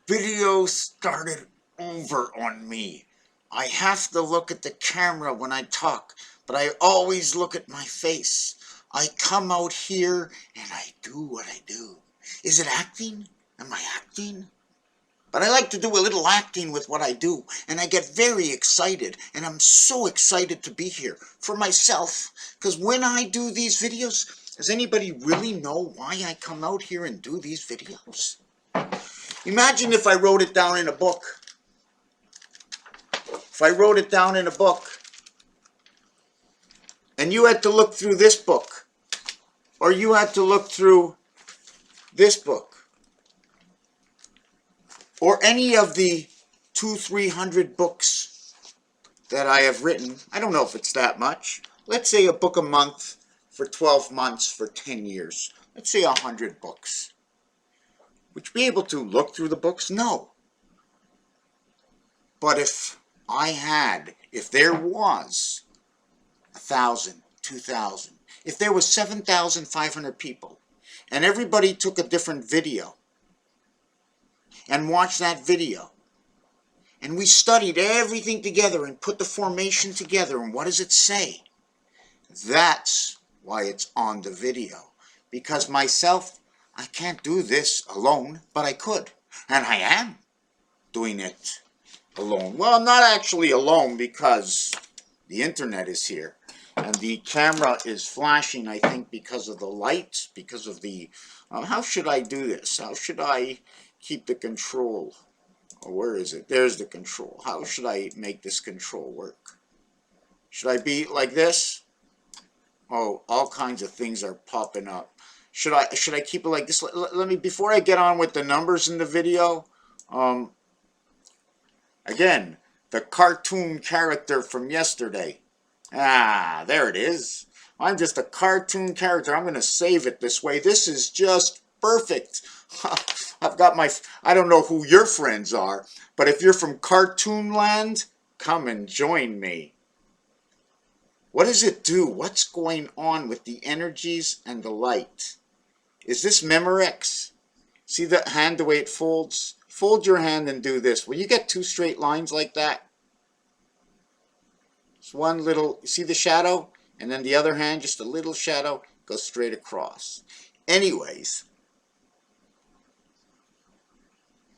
video started over on me. I have to look at the camera when I talk, but I always look at my face. I come out here and I do what I do. Is it acting? Am I acting? But I like to do a little acting with what I do, and I get very excited, and I'm so excited to be here for myself, because when I do these videos, does anybody really know why I come out here and do these videos? Imagine if I wrote it down in a book. If I wrote it down in a book, and you had to look through this book, or you had to look through this book, or any of the 200-300 books that I have written. I don't know if it's that much. Let's say a book a month for 12 months for 10 years. Let's say 100 books. Would you be able to look through the books? No. But if there was 1,000, 2,000, if there was 7,500 people, and everybody took a different video, and watched that video, and we studied everything together and put the formation together, and what does it say? That's why it's on the video. Because myself, I can't do this alone, but I could. And I am doing it alone. Well, not actually alone, because the internet is here. And the camera is flashing, I think, because of the light, because of the... how should I do this? How should I keep the control? Oh, where is it? There's the control. How should I make this control work? Should I be like this? Oh, all kinds of things are popping up. Should I keep it like this? Let me, before I get on with the numbers in the video, again, the cartoon character from yesterday. Ah, there it is. I'm just a cartoon character. I'm going to save it this way. This is just perfect. I've got my, I don't know who your friends are, but if you're from Cartoon Land, come and join me. What does it do? What's going on with the energies and the light? Is this Memorex? See the hand, the way it folds? Fold your hand and do this. Will you get two straight lines like that? It's one little, see the shadow? And then the other hand, just a little shadow, goes straight across. Anyways,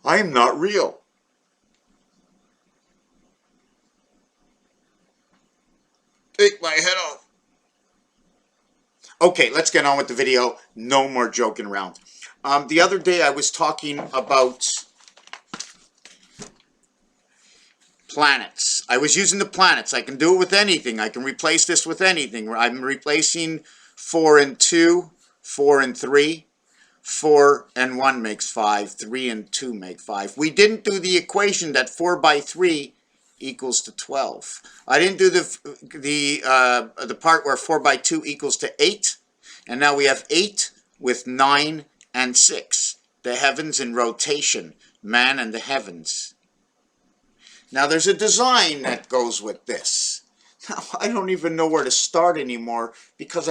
I am not real. Take my head off. Okay, let's get on with the video. No more joking around. The other day I was talking about planets. I was using the planets. I can do it with anything. I can replace this with anything. I'm replacing 4 and 2, 4 and 3. 4 and 1 makes 5. 3 and 2 make 5. We didn't do the equation that 4 by 3 equals to 12. I didn't do the part where 4 by 2 equals to 8. And now we have 8 with 9 and 6. The heavens in rotation. Man and the heavens. Now there's a design that goes with this. Now I don't even know where to start anymore, because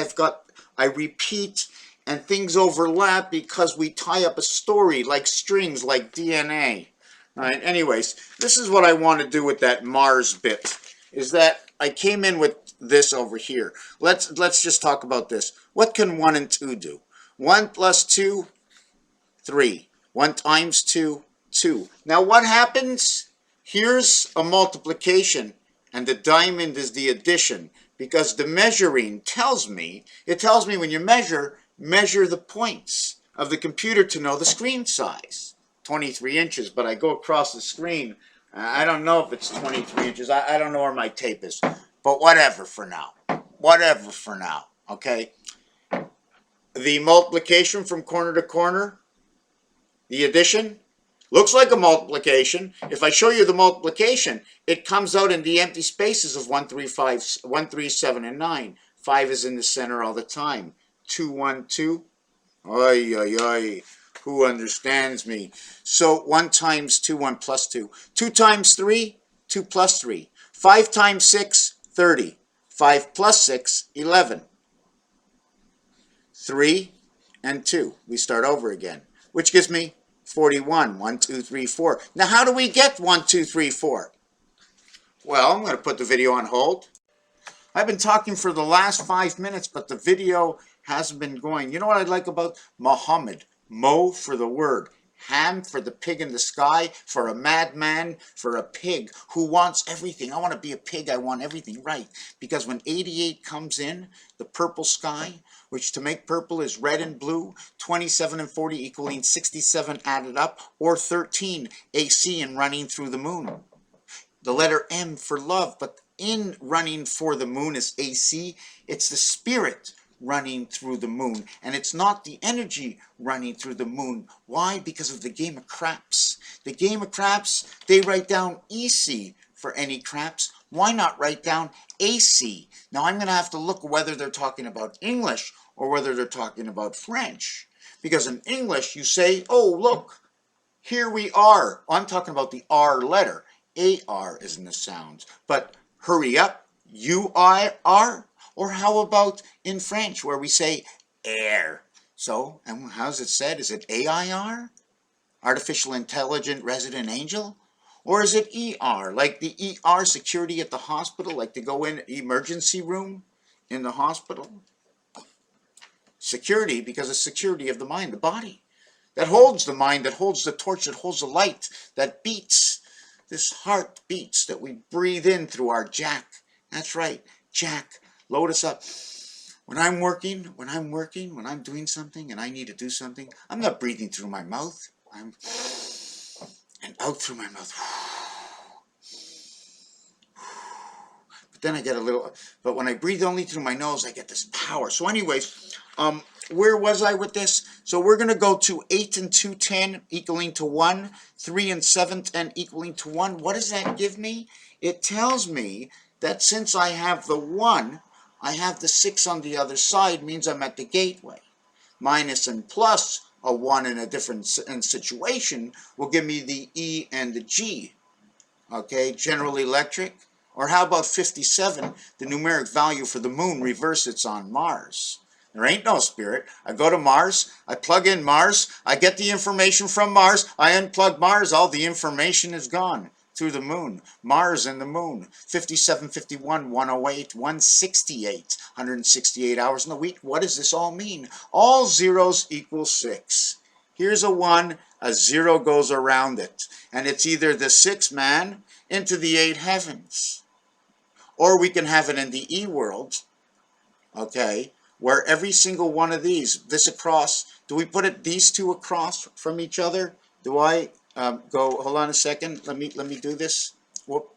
I repeat and things overlap because we tie up a story like strings, like DNA. All right, anyways, this is what I want to do with that Mars bit, is that I came in with this over here. Let's just talk about this. What can 1 and 2 do? 1 plus 2, 3. 1 times 2, 2. Now what happens? Here's a multiplication, and the diamond is the addition, because the measuring tells me, when you measure the points of the computer to know the screen size. 23 inches, but I go across the screen. I don't know if it's 23 inches. I don't know where my tape is, but whatever for now. Whatever for now, okay? The multiplication from corner to corner, the addition, looks like a multiplication. If I show you the multiplication, it comes out in the empty spaces of 1, 3, 5, 1, 3, 7, and 9. 5 is in the center all the time. 2, 1, 2. Oy, oy, oy. Who understands me? So 1 times 2, 1 plus 2. 2 times 3, 2 plus 3. 5 times 6, 30. 5 plus 6, 11. 3 and 2. We start over again, which gives me 41. 1, 2, 3, 4. Now, how do we get 1, 2, 3, 4? Well, I'm going to put the video on hold. I've been talking for the last 5 minutes, but the video hasn't been going. You know what I like about Muhammad? Mo for the word. Ham for the pig in the sky, for a madman, for a pig who wants everything. I want to be a pig. I want everything right. Because when 88 comes in, the purple sky, which to make purple is red and blue, 27 and 40 equaling 67 added up, or 13 AC and running through the moon. The letter M for love, but in running for the moon is AC. It's the spirit running through the moon, and it's not the energy running through the moon. Why? Because of the game of craps. The game of craps, they write down EC for any craps. Why not write down AC? Now I'm going to have to look whether they're talking about English or whether they're talking about French. Because in English you say, oh look, here we are. I'm talking about the R letter. AR is in the sounds. But hurry up, UIR. Or how about in French where we say air? So, and how's it said? Is it AIR? Artificial Intelligent Resident Angel? Or is it ER? Like the ER security at the hospital, like to go in emergency room in the hospital? Security, because it's security of the mind, the body. That holds the mind, that holds the torch, that holds the light, that beats. This heart beats that we breathe in through our jack. That's right, jack. Load us up. When I'm working, when I'm doing something and I need to do something, I'm not breathing through my mouth. I'm and out through my mouth. But then I get a little, but when I breathe only through my nose, I get this power. So anyways, where was I with this? So we're going to go to 8 and 2, 10 equaling to 1, 3 and 7, 10 equaling to 1. What does that give me? It tells me that since I have the 1, I have the 6 on the other side, means I'm at the gateway. Minus and plus a 1 in a different situation will give me the E and the G. Okay, General Electric. Or how about 57, the numeric value for the moon, reverse it's on Mars. There ain't no spirit. I go to Mars, I plug in Mars, I get the information from Mars, I unplug Mars, all the information is gone. Through the moon, Mars and the moon, 57, 51, 108, 168, 168 hours in a week. What does this all mean? All zeros equal 6. Here's a 1, a 0 goes around it. And it's either the 6 man into the 8 heavens. Or we can have it in the E world, okay, where every single one of these, this across, do we put it these two across from each other? Do I go, hold on a second, let me do this. Whoop.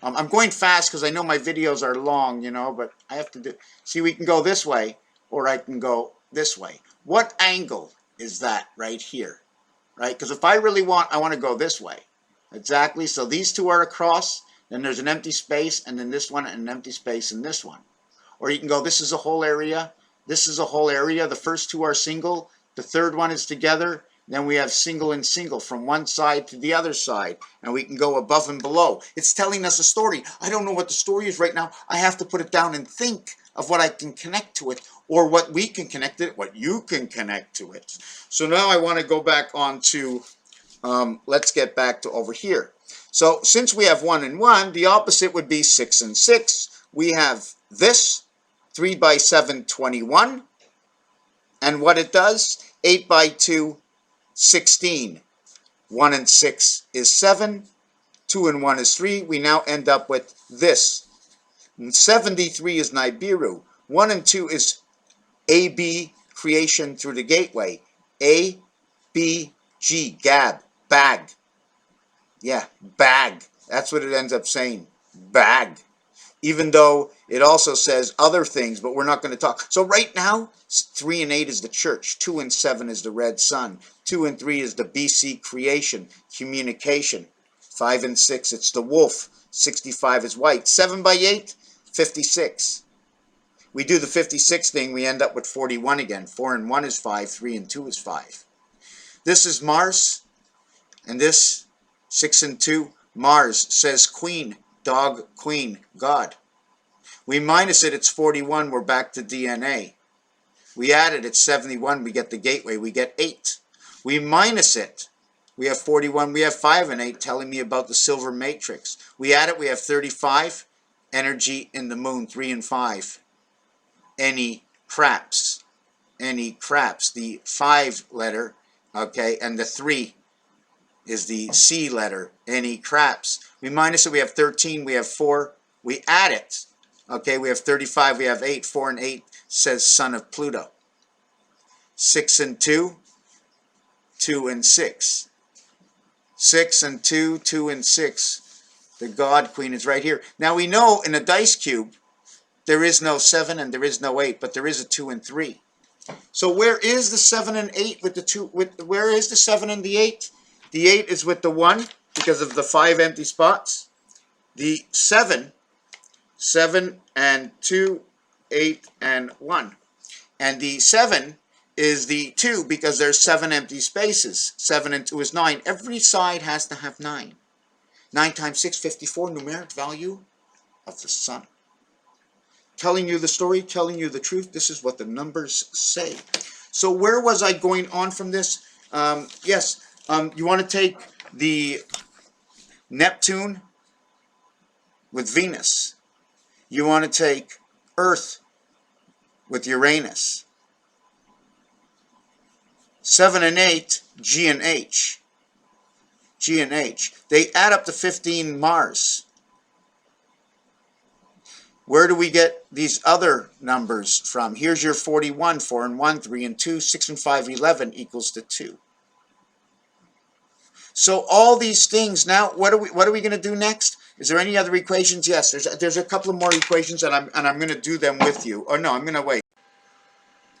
I'm going fast because I know my videos are long, you know, but I have to do, see, we can go this way, or I can go this way. What angle is that right here, right? Because if I really want, I want to go this way. Exactly, so these two are across, then there's an empty space, and then this one, and an empty space, and this one. Or you can go, this is a whole area, this is a whole area, the first two are single, the third one is together, then we have single and single from one side to the other side, and we can go above and below. It's telling us a story. I don't know what the story is right now. I have to put it down and think of what I can connect to it, or what we can connect it, what you can connect to it. So now I want to go back on to, let's get back to over here. So since we have 1 and 1, the opposite would be 6 and 6. We have this, 3 by 7, 21. And what it does, 8 by 2, 16. 1 and 6 is 7. 2 and 1 is 3. We now end up with this. 73 is Nibiru. 1 and 2 is AB, creation through the gateway. A, B, G, gab, bag. Yeah, bag. That's what it ends up saying. Bag. Even though it also says other things, but we're not going to talk. So right now, 3 and 8 is the church. 2 and 7 is the red sun. 2 and 3 is the BC creation, communication. 5 and 6, it's the wolf. 65 is white. 7 by 8, 56. We do the 56 thing, we end up with 41 again. 4 and 1 is 5, 3 and 2 is 5. This is Mars, and this 6 and 2, Mars says queen, dog, queen, God. We minus it, it's 41, we're back to DNA. We add it, it's 71, we get the gateway, we get 8. We minus it. We have 41, we have 5 and 8 telling me about the silver matrix. We add it, we have 35. Energy in the moon, 3 and 5. Any craps. Any craps. The 5 letter, okay, and the 3 is the C letter. Any craps. We minus it, we have 13, we have 4. We add it. Okay, we have 35, we have 8. 4 and 8 says son of Pluto. 6 and 2, 2 and 6. 6 and 2, 2 and 6. The God Queen is right here. Now we know in a dice cube, there is no 7 and there is no 8, but there is a 2 and 3. So where is the 7 and 8 with the 2? Where is the 7 and the 8? The 8 is with the 1 because of the 5 empty spots. The 7 and 2, 8 and 1. And the 7 is the 2 because there's 7 empty spaces. 7 and 2 is 9. Every side has to have 9. 9 times 6, 54, numeric value of the sun. Telling you the story, telling you the truth. This is what the numbers say. So where was I going on from this? You want to take the Neptune with Venus. You want to take Earth with Uranus. 7 and 8, G and H. G and H. They add up to 15 Mars. Where do we get these other numbers from? Here's your 41, 4 and 1, 3 and 2, 6 and 5, 11 equals to 2. So all these things, now what are we going to do next? Is there any other equations? Yes, there's a couple of more equations, and I'm going to do them with you. Or no, I'm going to wait.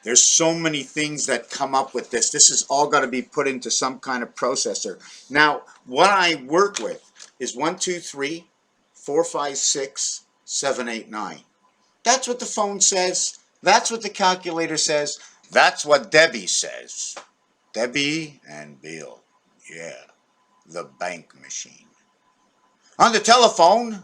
There's so many things that come up with this. This has all got to be put into some kind of processor. Now, what I work with is 1, 2, 3, 4, 5, 6, 7, 8, 9. That's what the phone says. That's what the calculator says. That's what Debbie says. Debbie and Bill. Yeah, the bank machine. On the telephone,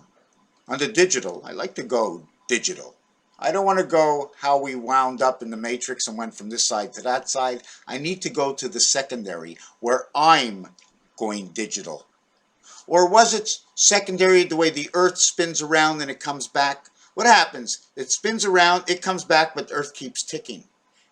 on the digital, I like to go digital. I don't want to go how we wound up in the matrix and went from this side to that side. I need to go to the secondary where I'm going digital. Or was it secondary the way the Earth spins around and it comes back? What happens? It spins around, it comes back, but the Earth keeps ticking.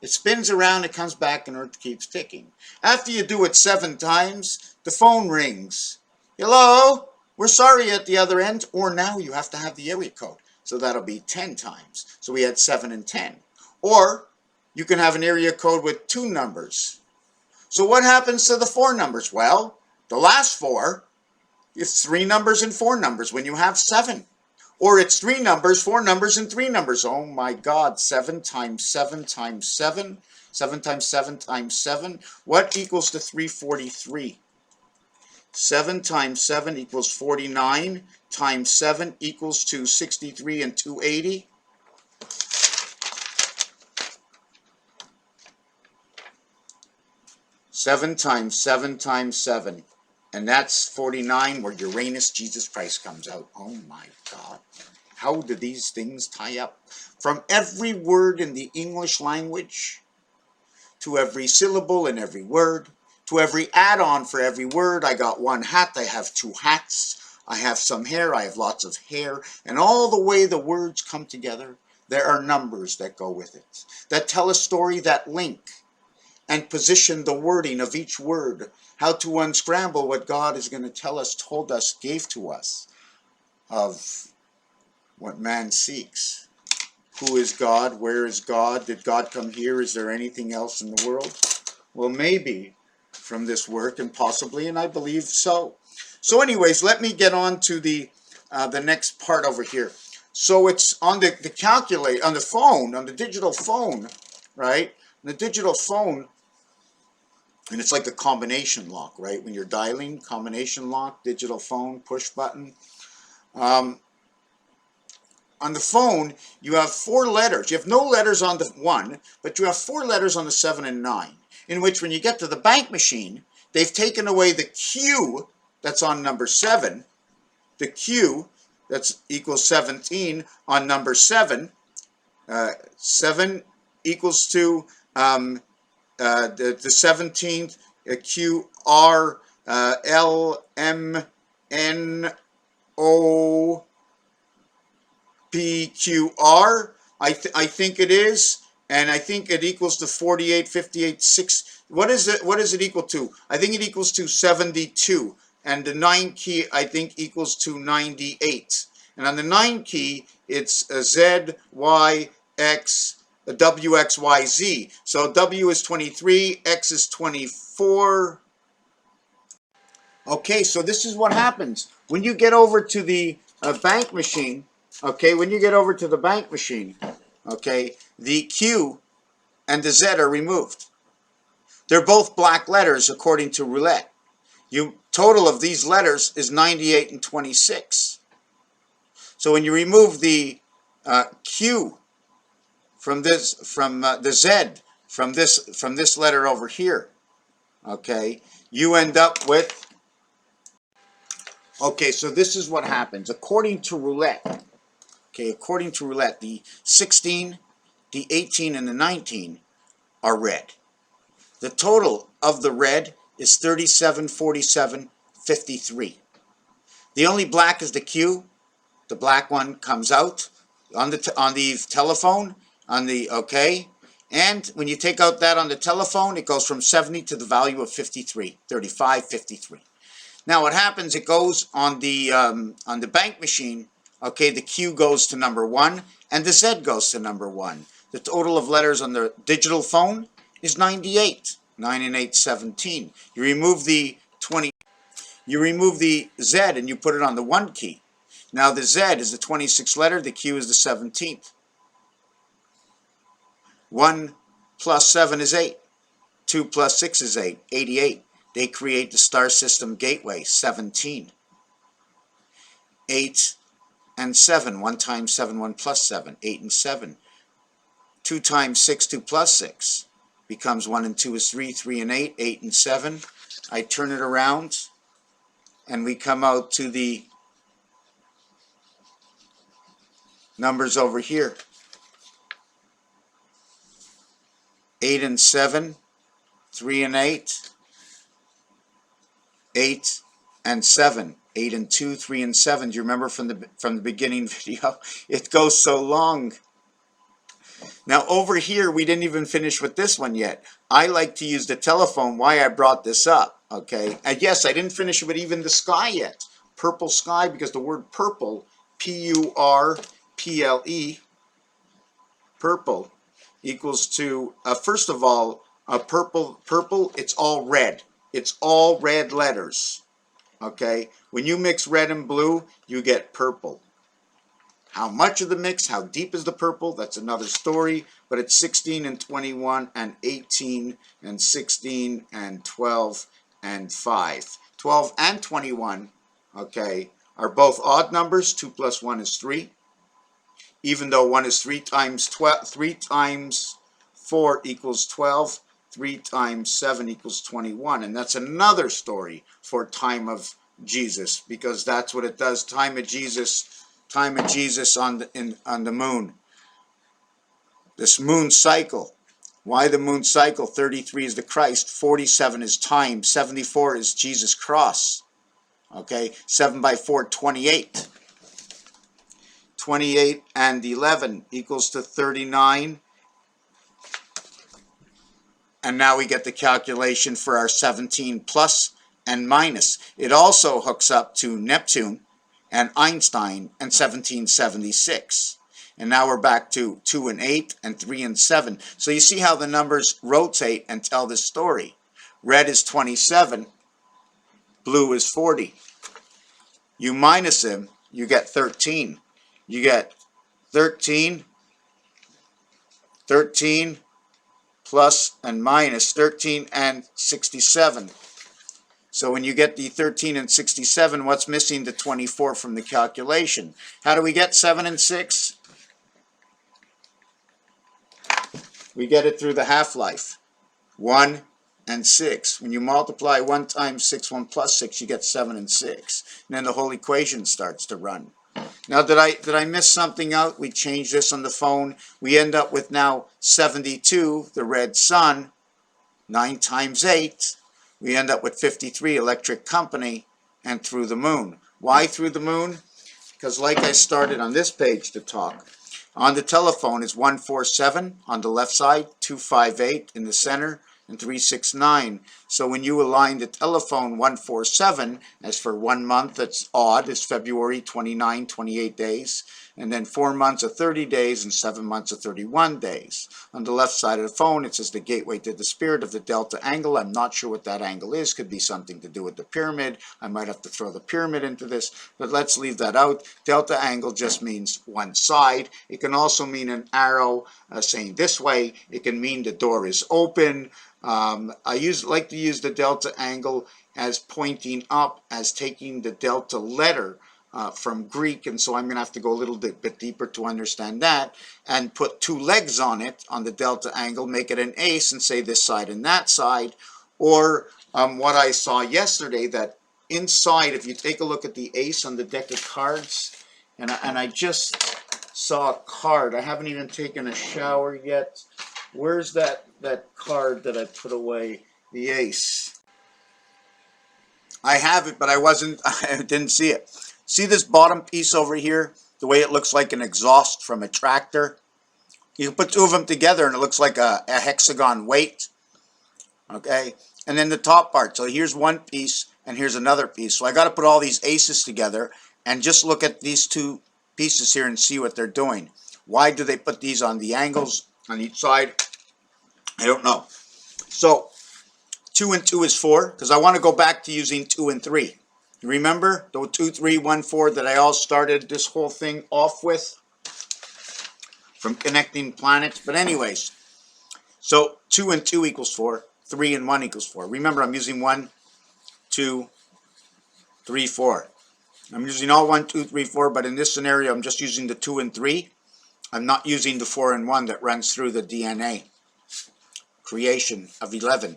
It spins around, it comes back, and Earth keeps ticking. After you do it 7 times, the phone rings. Hello? We're sorry at the other end. Or now you have to have the area code. So that'll be 10 times. So we had 7 and 10. Or you can have an area code with 2 numbers. So what happens to the 4 numbers? Well, the last 4, it's 3 numbers and 4 numbers when you have 7. Or it's 3 numbers, 4 numbers, and 3 numbers. Oh my God, 7 times 7 times 7. 7 times 7 times 7. What equals to 343? 7 times 7 equals 49. Times 7 equals to 63 and 280. Seven times 7 times 7. And that's 49 where Uranus, Jesus Christ, comes out. Oh my God. How do these things tie up? From every word in the English language, to every syllable in every word, to every add-on for every word. I got 1 hat, I have 2 hats. I have some hair, I have lots of hair. And all the way the words come together, there are numbers that go with it, that tell a story, that link and position the wording of each word, how to unscramble what God is going to tell us, told us, gave to us of what man seeks. Who is God? Where is God? Did God come here? Is there anything else in the world? Well, maybe from this work, and possibly, and I believe so. So anyways, let me get on to the next part over here. So it's on the calculator, on the phone, on the digital phone, right? The digital phone, and it's like a combination lock, right? When you're dialing, combination lock, digital phone, push button. On the phone, you have 4 letters. You have no letters on the 1, but you have 4 letters on the 7 and 9, in which when you get to the bank machine, they've taken away the Q that's on number 7, the Q that's equals 17 on number 7. 7 equals to the 17th Q, R, L, M, N, O, P, Q, R. I think it is, and I think it equals to 48, 58, 6. What is it? What does it equal to? I think it equals to 72, and the 9 key I think equals to 98. And on the 9 key, it's Z, Y, X, W, X, Y, Z. So W is 23, X is 24. Okay, so this is what happens when you get over to the bank machine. Okay, when you get over to the bank machine, okay, the Q and the Z are removed. They're both black letters according to roulette. Total of these letters is 98 and 26. So when you remove the Q from this, from the Z from this letter over here, okay, you end up with. Okay, so this is what happens according to roulette. Okay, according to roulette, the 16, the 18, and the 19 are red. The total of the red is 37, 47, 53. The only black is the Q. The black one comes out on the telephone, okay? And when you take out that on the telephone, it goes from 70 to the value of 53, 35, 53. Now what happens, it goes on the bank machine, okay, the Q goes to number 1 and the Z goes to number 1. The total of letters on the digital phone is 98. 9 and 8, 17. You remove the Z and you put it on the 1 key. Now the Z is the 26th letter, the Q is the 17th. 1 plus 7 is 8. 2 plus 6 is 8, 88. They create the star system gateway, 17. 8 and 7, 1 times 7, 1 plus 7, 8 and 7. 2 times 6, 2 plus 6, becomes 1 and 2 is 3, 3 and 8, 8 and 7. I turn it around, and we come out to the numbers over here. 8 and 7, 3 and 8, 8 and 7, 8 and 2, 3 and 7. Do you remember from the beginning video? It goes so long. Now over here, we didn't even finish with this one yet. I like to use the telephone, why I brought this up, okay? And yes, I didn't finish with even the sky yet. Purple sky, because the word purple, P-U-R-P-L-E, purple, equals to, first of all, purple, it's all red. It's all red letters, okay? When you mix red and blue, you get purple. How much of the mix, how deep is the purple, that's another story, but it's 16 and 21 and 18 and 16 and 12 and 5. 12 and 21, okay, are both odd numbers. 2 plus 1 is 3. Even though 1 is 3 times 12, 3 times 4 equals 12, 3 times 7 equals 21. And that's another story for time of Jesus, because that's what it does, time of Jesus on the moon. This moon cycle. Why the moon cycle? 33 is the Christ, 47 is time, 74 is Jesus' cross. Okay, 7 by 4, 28. 28 and 11 equals to 39. And now we get the calculation for our 17 plus and minus. It also hooks up to Neptune and Einstein and 1776. And now we're back to 2 and 8 and 3 and 7. So you see how the numbers rotate and tell this story. Red is 27, blue is 40. You minus them, you get 13. You get 13 plus and minus 13 and 67. So when you get the 13 and 67, what's missing? The 24 from the calculation. How do we get 7 and 6? We get it through the half-life. 1 and 6. When you multiply 1 times 6, 1 plus 6, you get 7 and 6. And then the whole equation starts to run. Now, did I miss something out? We changed this on the phone. We end up with now 72, the red sun. 9 times 8. we end up with 53, electric company, and through the moon. Why through the moon? Because like I started on this page to talk, on the telephone is 147 on the left side, 258 in the center, and 369. So when you align the telephone 147, as for 1 month, that's odd, it's February 29, 28 days. And then 4 months are 30 days and 7 months are 31 days. On the left side of the phone, it says the gateway to the spirit of the delta angle. I'm not sure what that angle is. Could be something to do with the pyramid. I might have to throw the pyramid into this, but let's leave that out. Delta angle just means one side. It can also mean an arrow saying this way. It can mean the door is open. I like to use the delta angle as pointing up, as taking the delta letter from Greek, and so I'm going to have to go a little bit deeper to understand that, and put two legs on it, on the delta angle, make it an ace, and say this side and that side. Or what I saw yesterday, that inside, if you take a look at the ace on the deck of cards, and I just saw a card. I haven't even taken a shower yet. Where's that card that I put away? The ace. I have it, but I didn't see it. See this bottom piece over here? The way it looks like an exhaust from a tractor? You can put two of them together and it looks like a hexagon weight. Okay? And then the top part. So here's one piece and here's another piece. So I got to put all these aces together and just look at these two pieces here and see what they're doing. Why do they put these on the angles on each side? I don't know. So 2 and 2 is 4, because I want to go back to using 2 and 3. You remember the 2, 3, 1, 4 that I all started this whole thing off with from connecting planets? But anyways, so 2 and 2 equals 4, 3 and 1 equals 4. Remember, I'm using 1, 2, 3, 4. I'm using all 1, 2, 3, 4, but in this scenario, I'm just using the 2 and 3. I'm not using the 4 and 1 that runs through the DNA. Creation of 11,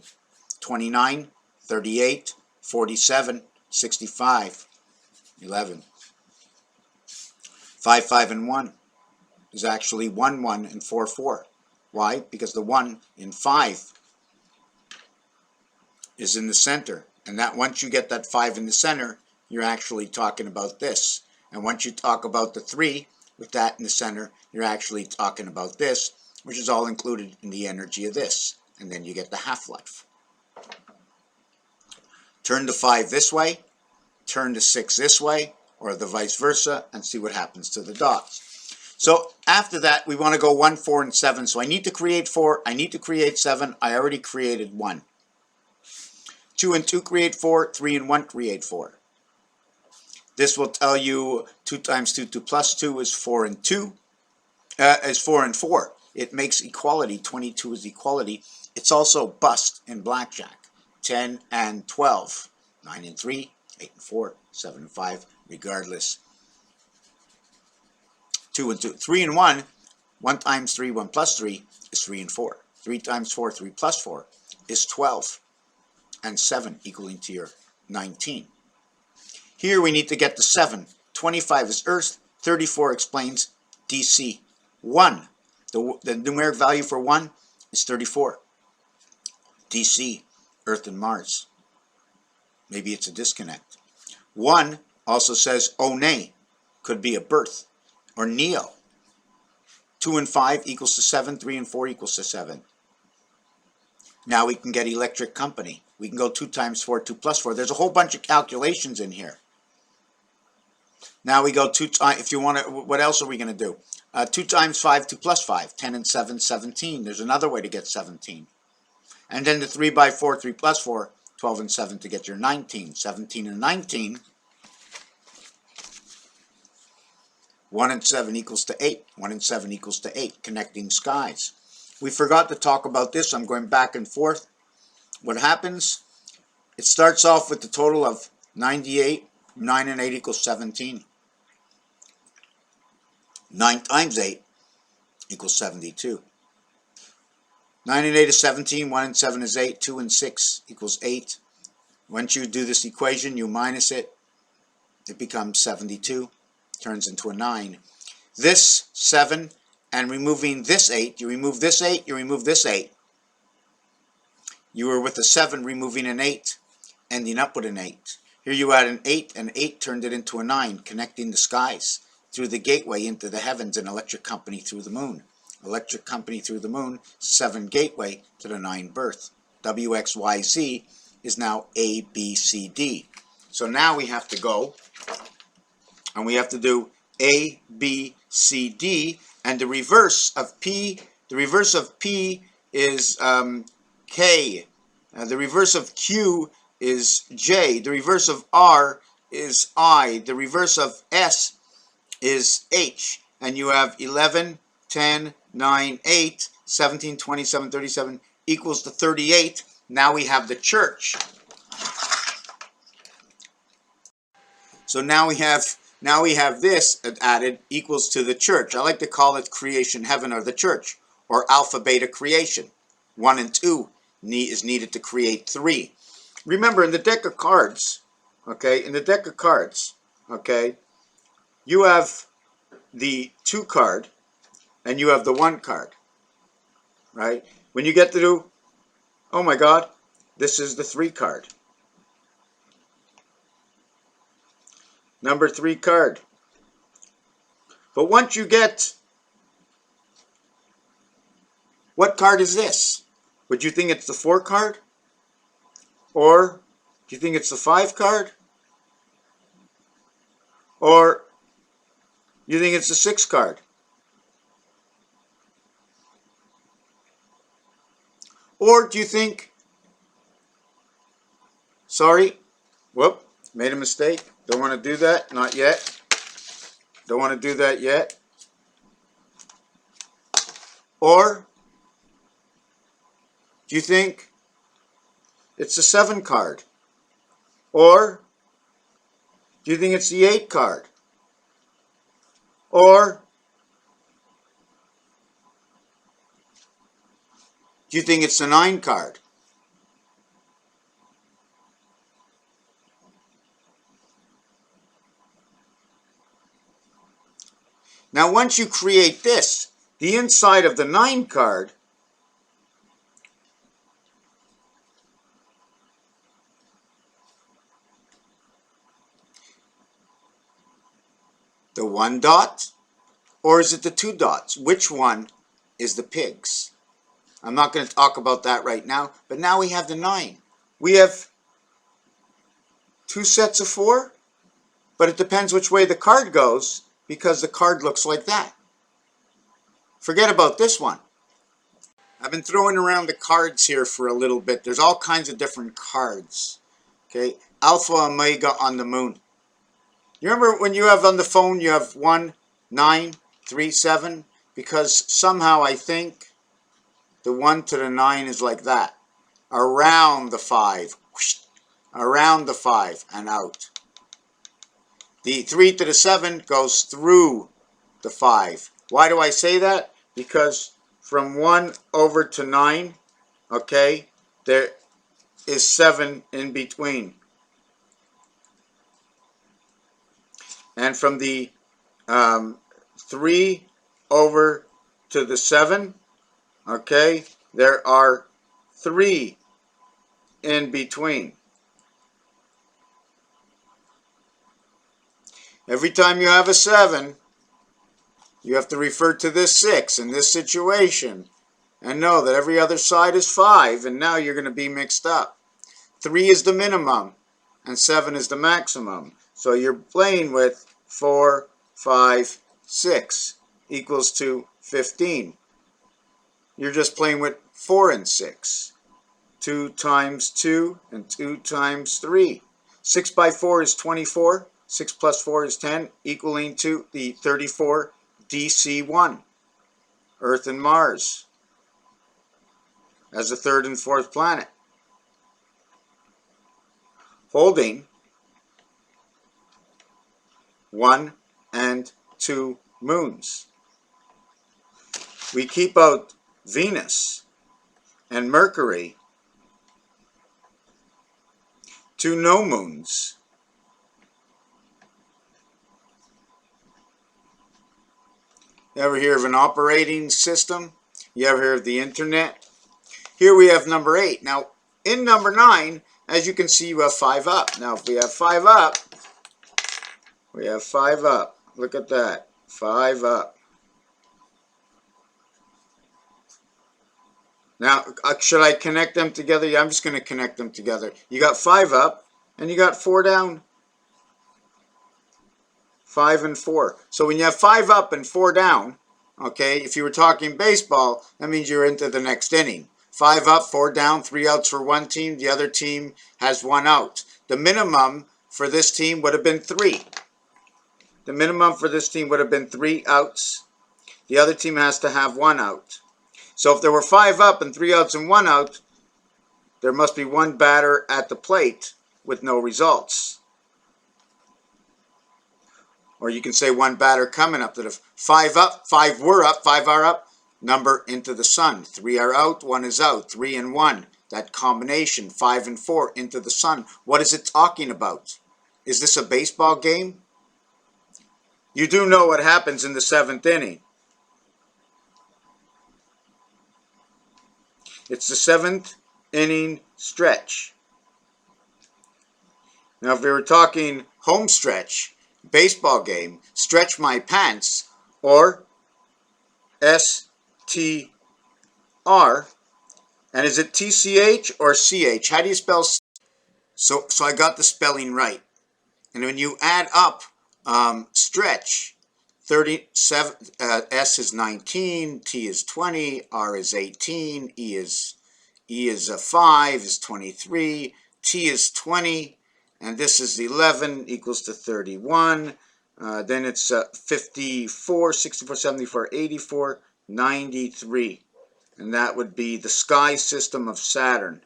29, 38, 47, 65, 11. 5, 5, and 1 is actually 1, 1, and 4, 4. Why? Because the 1 in 5 is in the center. And that once you get that 5 in the center, you're actually talking about this. And once you talk about the 3 with that in the center, you're actually talking about this, which is all included in the energy of this. And then you get the half-life. Turn the 5 this way, turn the 6 this way, or the vice versa, and see what happens to the dots. So after that, we want to go 1, 4, and 7. So I need to create 4, I need to create 7, I already created 1. 2 and 2 create 4, 3 and 1 create 4. This will tell you 2 times 2, 2 plus 2 is 4 and 2, is 4 and 4. It makes equality, 22 is equality. It's also bust in blackjack. 10 and 12, 9 and 3, 8 and 4, 7 and 5, regardless. 2 and 2, 3 and 1, 1 times 3, 1 plus 3 is 3 and 4. 3 times 4, 3 plus 4 is 12, and 7 equaling to your 19. Here we need to get to 7. 25 is Earth, 34 explains DC. 1, the numeric value for 1 is 34. DC, Earth and Mars. Maybe it's a disconnect. 1 also says One, could be a birth, or Neo. 2 and 5 equals to 7, 3 and 4 equals to 7. Now we can get electric company. We can go 2 times 4, 2 plus 4. There's a whole bunch of calculations in here. Now we go 2 times, if you want to, what else are we going to do? 2 times 5, 2 plus 5, 10 and 7, 17. There's another way to get 17. And then the 3 by 4, 3 plus 4, 12 and 7 to get your 19. 17 and 19. 1 and 7 equals to 8. 1 and 7 equals to 8. Connecting skies. We forgot to talk about this. I'm going back and forth. What happens? It starts off with the total of 98. 9 and 8 equals 17. 9 times 8 equals 72. 9 and 8 is 17, 1 and 7 is 8, 2 and 6 equals 8. Once you do this equation, you minus it, it becomes 72, turns into a 9. This 7, and removing this 8, you remove this 8, you remove this 8, You were with a 7 removing an 8, ending up with an 8. Here you had an 8, and 8 turned it into a 9, connecting the skies. Through the gateway into the heavens, an electric company through the moon. Electric company through the moon, 7 gateway to the 9 birth. WXYZ is now ABCD. So now we have to go, and we have to do ABCD, and the reverse of P is K. The reverse of Q is J. The reverse of R is I. The reverse of S is H. And you have 11, 10, 9, 8, 17, 27, 37 equals to 38. Now we have the church. So now we have this added equals to the church. I like to call it creation heaven or the church, or alpha beta creation. 1 and 2 is needed to create 3. Remember, in the deck of cards, okay, you have the 2 card and you have the 1 card, right? When you get to do, oh my God, this is the 3 card. Number 3 card. But once you get, what card is this? Would you think it's the 4 card? Or do you think it's the 5 card? Or you think it's the 6 card? Or do you think, sorry, whoop, made a mistake. Don't want to do that, not yet. Don't want to do that yet. Or do you think it's the 7 card? Or do you think it's the 8 card? Or do you think it's the 9 card? Now once you create this, the inside of the 9 card the 1 dot, or is it the 2 dots? Which one is the pigs? I'm not going to talk about that right now, but now we have the 9. We have 2 sets of 4, but it depends which way the card goes, because the card looks like that. Forget about this one. I've been throwing around the cards here for a little bit. There's all kinds of different cards. Okay, Alpha, Omega on the moon. You remember when you have on the phone, you have 1, 9, 3, 7? Because somehow I think the 1 to the 9 is like that. Around the 5. Whoosh, around the 5 and out. The 3 to the 7 goes through the 5. Why do I say that? Because from 1 over to 9, okay, there is 7 in between. And from the 3 over to the 7, okay, there are 3 in between. Every time you have a 7, you have to refer to this 6 in this situation and know that every other side is 5, and now you're going to be mixed up. 3 is the minimum and 7 is the maximum. So you're playing with 4, 5, 6 equals to 15. You're just playing with 4 and 6. 2 times 2 and 2 times 3. 6 by 4 is 24. 6 plus 4 is 10, equaling to the 34 DC1, Earth and Mars, as the 3rd and 4th planet, holding 1 and 2 moons. We keep out Venus and Mercury, 2 no moons. You ever hear of an operating system? You ever hear of the internet? Here we have number 8. Now, in number 9, as you can see, you have 5 up. Now, if we have 5 up, we have 5 up. Look at that. 5 up. Now, should I connect them together? Yeah, I'm just going to connect them together. You got 5 up, and you got 4 down. 5 and 4. So when you have 5 up and 4 down, okay, if you were talking baseball, that means you're into the next inning. 5 up, 4 down, 3 outs for one team. The other team has 1 out. The minimum for this team would have been 3. The minimum for this team would have been 3 outs. The other team has to have 1 out. So if there were 5 up and 3 outs and 1 out, there must be 1 batter at the plate with no results. Or you can say 1 batter coming up. That if 5 up, 5 were up, 5 are up, number into the sun. 3 are out, 1 is out. 3 and 1. That combination, 5 and 4 into the sun. What is it talking about? Is this a baseball game? You do know what happens in the 7th inning. It's the 7th inning stretch. Now, if we were talking home stretch, baseball game, stretch my pants, or STR, and is it TCH or CH? How do you spell? So I got the spelling right. And when you add up stretch, 37, S is 19, T is 20, R is 18, E is 5, is 23, T is 20, and this is 11 equals to 31. Then it's 54, 64, 74, 84, 93. And that would be the sky system of Saturn.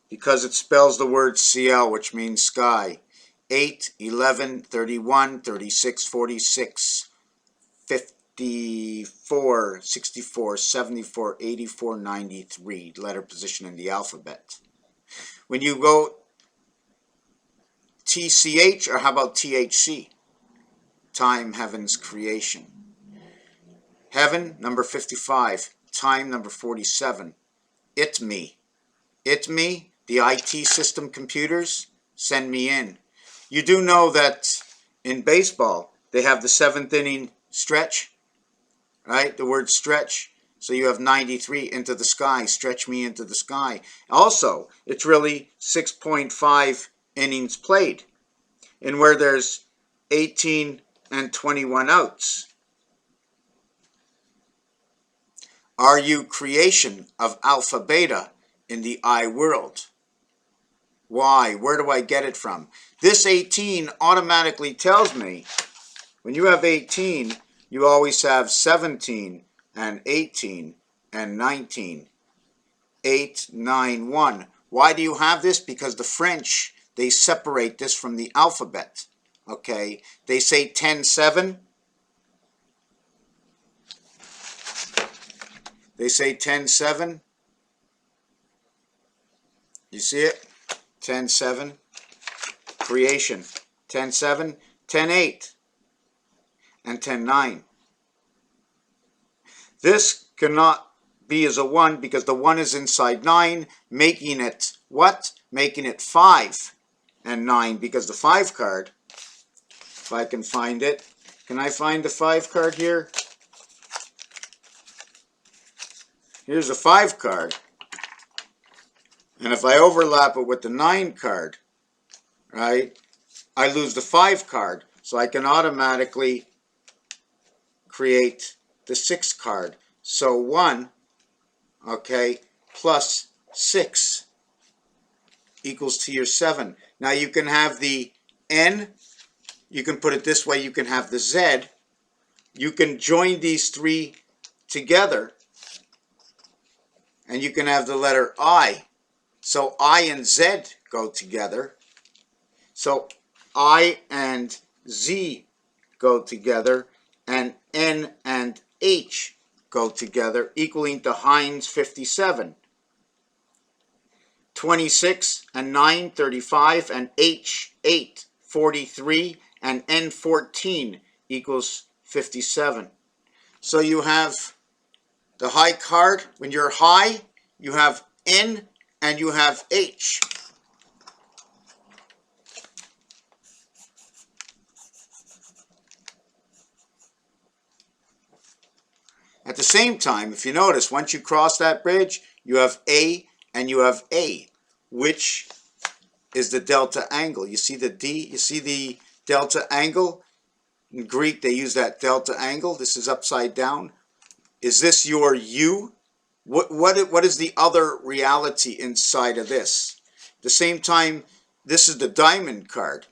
Because it spells the word CL, which means sky. 8, 11, 31, 36, 46, 54, 64, 74, 84, 93. Letter position in the alphabet. When you go TCH, or how about THC? Time, heaven's creation. Heaven, number 55. Time, number 47. It me. It me, the IT system computers, send me in. You do know that in baseball, they have the 7th inning stretch, right? The word stretch. So you have 93 into the sky, stretch me into the sky. Also, it's really 6.5 innings played, and where there's 18 and 21 outs. Are you creation of alpha beta in the I world? Why? Where do I get it from? This 18 automatically tells me when you have 18, you always have 17 and 18 and 19. 8, 9, 1. Why do you have this? Because the French, they separate this from the alphabet. Okay? They say 10, 7. They say 10, 7. You see it? 10, 7. Creation. 10, 7. 10, 8. And 10, 9. This cannot be as a 1 because the 1 is inside 9, making it what? Making it 5 and 9, because the 5 card, if I can find it, can I find the 5 card here? Here's a 5 card. And if I overlap it with the 9 card, right, I lose the 5 card. So I can automatically create the 6 card. So 1, okay, plus 6 equals to your 7. Now you can have the N, you can put it this way, you can have the Z. You can join these 3 together, and you can have the letter I. So I and Z go together. So I and Z go together, and N and H go together, equaling to Heinz 57. 26 and 9, 35, and H 8, 43, and N 14 equals 57. So you have the high card. When you're high, you have N and you have H. At the same time, if you notice, once you cross that bridge, you have A and you have A, which is the delta angle. You see the D, you see the delta angle? In Greek, they use that delta angle. This is upside down. Is this your U? What is the other reality inside of this? At the same time, this is the diamond card.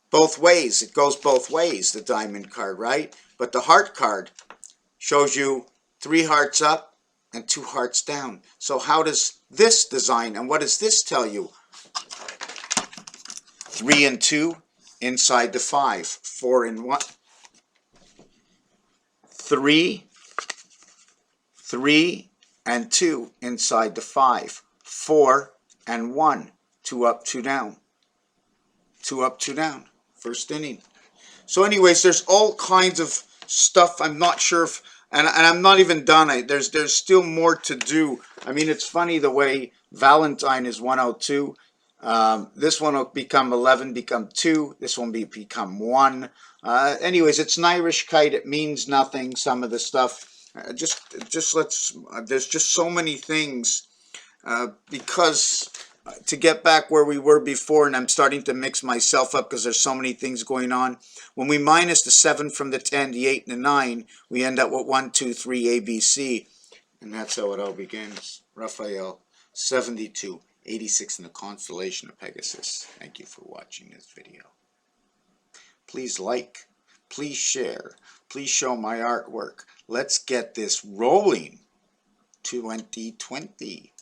Both ways, it goes both ways, the diamond card, right? But the heart card shows you 3 hearts up and 2 hearts down. So how does this design, and what does this tell you? 3 and 2 inside the 5, 4 and 1. 3 and 2 inside the 5, 4 and 1, 2 up, 2 down, 2 up, 2 down, first inning. So anyways, there's all kinds of stuff. I'm not sure if, and I'm not even done. There's still more to do. I mean, it's funny the way Valentine is 102. This one will become 11, become 2. This one will become 1. Anyways, it's an Irish kite. It means nothing, some of the stuff. Just let's, there's just so many things, because to get back where we were before, and I'm starting to mix myself up because there's so many things going on. When we minus the 7 from the 10, the 8 and the 9, we end up with 1, 2, 3, ABC. And that's how it all begins. Raphael, 72, 86 in the constellation of Pegasus. Thank you for watching this video. Please like, please share, please show my artwork. Let's get this rolling. 2020.